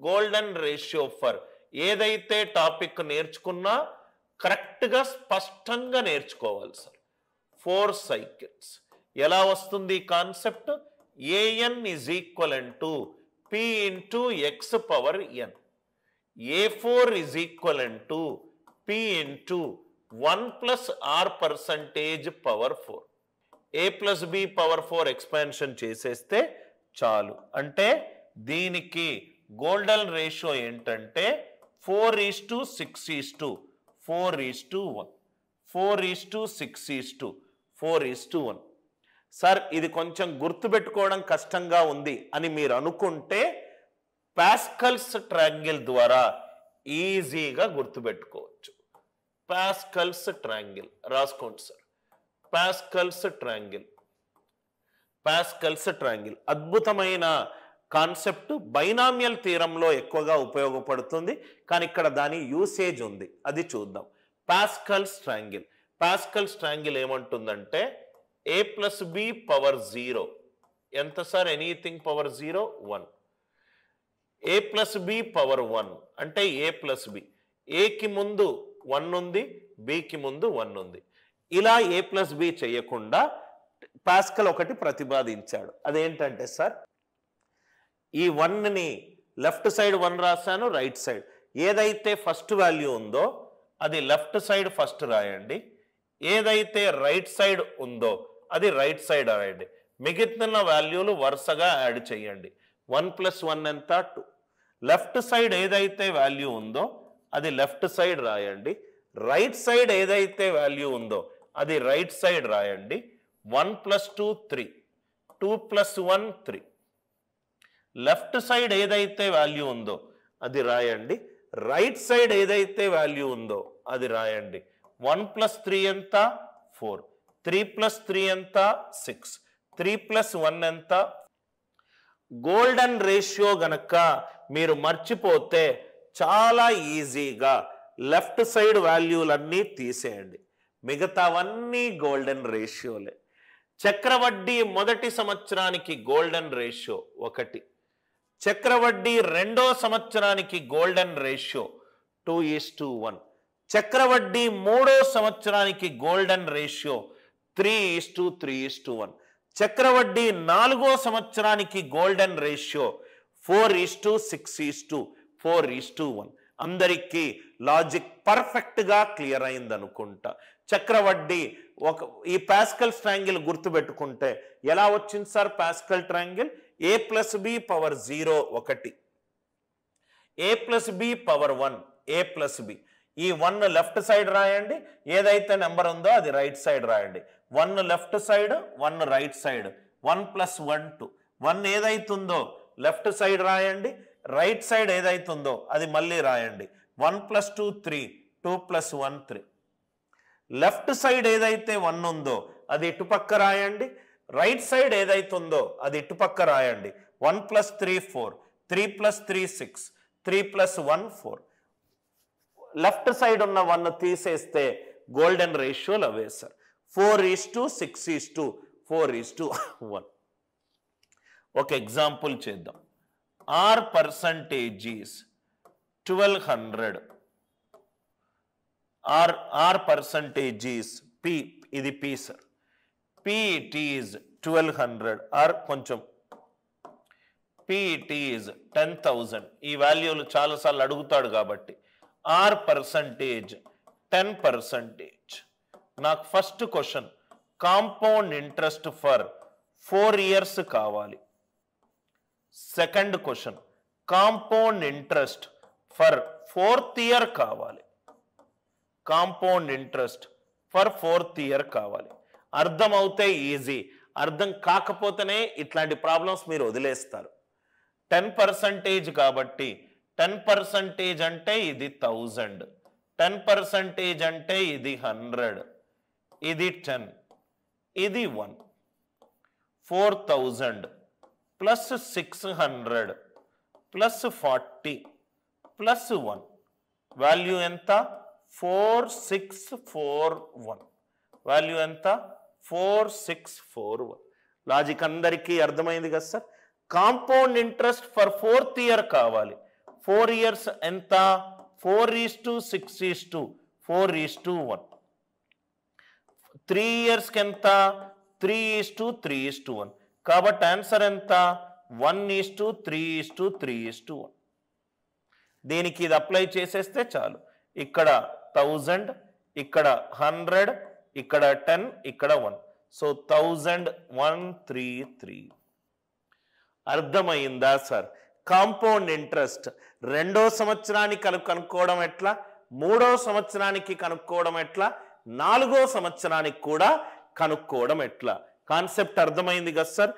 Golden ratio for ఏదైతే topic నేర్చుకున్నా కరెక్ట్గా స్పష్టంగా నేర్చుకోవాలి సార్. 4 సైకిల్స్ ఎలా వస్తుంది concept? an is equivalent to p into x power n. a4 is equivalent to p into 1 plus r percentage power 4. a plus b power 4 expansion చేసేస్తే చాలు. అంటే దీనికి గోల్డెన్ రేషియో ఏంటంటే 4:6:4:1, 4:6:4:1. సార్ ఇది కొంచెం గుర్తుపెట్టుకోవడం కష్టంగా ఉంది అని మీరు అనుకుంటే పాస్కల్స్ ట్రయాంగిల్ ద్వారా ఈజీగా గుర్తుపెట్టుకోవచ్చు. పాస్కల్స్ ట్రయాంగిల్ రాసుకోండి సార్. పాస్కల్స్ ట్రయాంగిల్ అద్భుతమైన కాన్సెప్ట్. బైనామియల్ థియరంలో ఎక్కువగా ఉపయోగపడుతుంది, కానీ ఇక్కడ దాని యూసేజ్ ఉంది, అది చూద్దాం. పాస్కల్స్ ట్రయాంగిల్ ఏమంటుందంటే a plus b పవర్ 0 ఎంత sir? Anything power 0 1. a plus b power 1 అంటే a plus b. a కి ముందు 1 ఉంది, b కి ముందు 1 ఉంది. ఇలా a plus b చేయకుండా పాస్కల్ ఒకటి ప్రతిపాదించాడు. అదేంటంటే సార్, ఈ 1ని లెఫ్ట్ సైడ్ 1 రాశాను, రైట్ సైడ్ ఏదైతే ఫస్ట్ వాల్యూ ఉందో అది లెఫ్ట్ సైడ్ ఫస్ట్ రాయండి, ఏదైతే రైట్ సైడ్ ఉందో అది రైట్ సైడ్ రాయండి. మిగిలిన వాల్యూలు వరుసగా యాడ్ చేయండి. 1 + 1 ఎంత? 2. లెఫ్ట్ సైడ్ ఏదైతే వాల్యూ ఉందో అది లెఫ్ట్ సైడ్ రాయండి, రైట్ సైడ్ ఏదైతే వాల్యూ ఉందో అది రైట్ సైడ్ రాయండి. 1 + 2 3, 2 + 1 3. లెఫ్ట్ సైడ్ ఏదైతే వాల్యూ ఉందో అది రాయండి, రైట్ సైడ్ ఏదైతే వాల్యూ ఉందో అది రాయండి. 1 + 3 ఎంత? 4. 3 + 3 ఎంత? 6. 3 + 1 ఎంత? గోల్డెన్ రేషియో గనక మీరు మర్చిపోతే చాలా ఈజీగా లెఫ్ట్ సైడ్ వాల్యూలన్నీ తీసేయండి, మిగతావన్నీ గోల్డెన్ రేషియోలే. చక్రవడ్డీ మొదటి సంవత్సరానికి గోల్డెన్ రేషియో 1. చక్రవడ్డీ రెండో సంవత్సరానికి గోల్డెన్ రేషియో 2:1. చక్రవడ్డీ మూడో సంవత్సరానికి గోల్డెన్ రేషియో 3:3:1. చక్రవడ్డీ నాలుగో సంవత్సరానికి గోల్డెన్ రేషియో 4:6:4:1. అందరికీ లాజిక్ పర్ఫెక్ట్గా క్లియర్ అయింది అనుకుంటా. చక్రవడ్డీ ఈ పాస్కల్ ట్రయాంగిల్ గుర్తుపెట్టుకుంటే ఎలా వచ్చింది sir? Pascal triangle a + b power 0 1, a + b power 1, a + b. ఈ 1 లెఫ్ట్ సైడ్ రాయండి, ఏదైతే నెంబర్ ఉందో అది రైట్ సైడ్ రాయండి. 1 లెఫ్ట్ సైడ్, 1 రైట్ సైడ్. 1 + 1 2. 1 ఏదైతుందో లెఫ్ట్ సైడ్ రాయండి, రైట్ సైడ్ ఏదైతుందో అది మళ్ళీ రాయండి. 1 + 2 3, 2 + 1 3. లెఫ్ట్ సైడ్ ఏదైతే 1 ఉందో అది ఇటుపక్క రాయండి, రైట్ సైడ్ ఏదైతుందో అది ఇటుపక్క రాయండి. 1 + 3 4, 3 + 3 6, 3 + 1 4. లెఫ్ట్ సైడ్ ఉన్న 1 తీసేస్తే గోల్డెన్ రేషియోలు అవే సార్. 4:6:4:1. ఒక ఎగ్జాంపుల్ చేద్దాం. r percentage is 1200. r percentage is p, ఇది p sir. p it is 1200 or కొంచెం p it is 10,000. ఈ వాల్యూలు చాలాసార్లు అడుగుతాడు కాబట్టి r percentage 10%. నాకు first question compound interest for 4 years కావాలి. Second question compound interest for 4th year కావాలి. Compound interest for 4th year కావాలి. అర్థం అవుతే ఈజీ, అర్థం కాకపోతేనే ఇట్లాంటి ప్రాబ్లమ్స్ మీరు వదిలేస్తారు. 10% కాబట్టి 10% అంటే ఇది 1000, 10% అంటే ఇది 100, ఇది 10, ఇది 1. 4000 ప్లస్ 600 ప్లస్ 40 ప్లస్ 1 వాల్యూ ఎంత? 4641. వాల్యూ ఎంత? 4641. లాజిక్ అందరికీ అర్థమైంది కదా sir? Compound interest for 4th year కావాలి. 4 ఇయర్స్ ఎంత 4:6:4:1. 3 ఇయర్స్కి ఎంత 3:3:1. కాబట్టి ఆన్సర్ ఎంత 1:3:3:1. దీనికి ఇది అప్లై చేసేస్తే చాలు. ఇక్కడ 1000, ఇక్కడ 100, ఇక్కడ 10, ఇక్కడ 1. సో 1133. అర్థమైందా సార్? కాంపౌండ్ ఇంట్రెస్ట్ 2వ సంవత్సరానికి కనుక్కోవడం ఎట్లా, 3వ సంవత్సరానికి కనుక్కోవడం ఎట్లా, 4వ సంవత్సరానికి కూడా కనుక్కోవడం ఎట్లా? కాన్సెప్ట్ అర్థమైంది కదా సార్?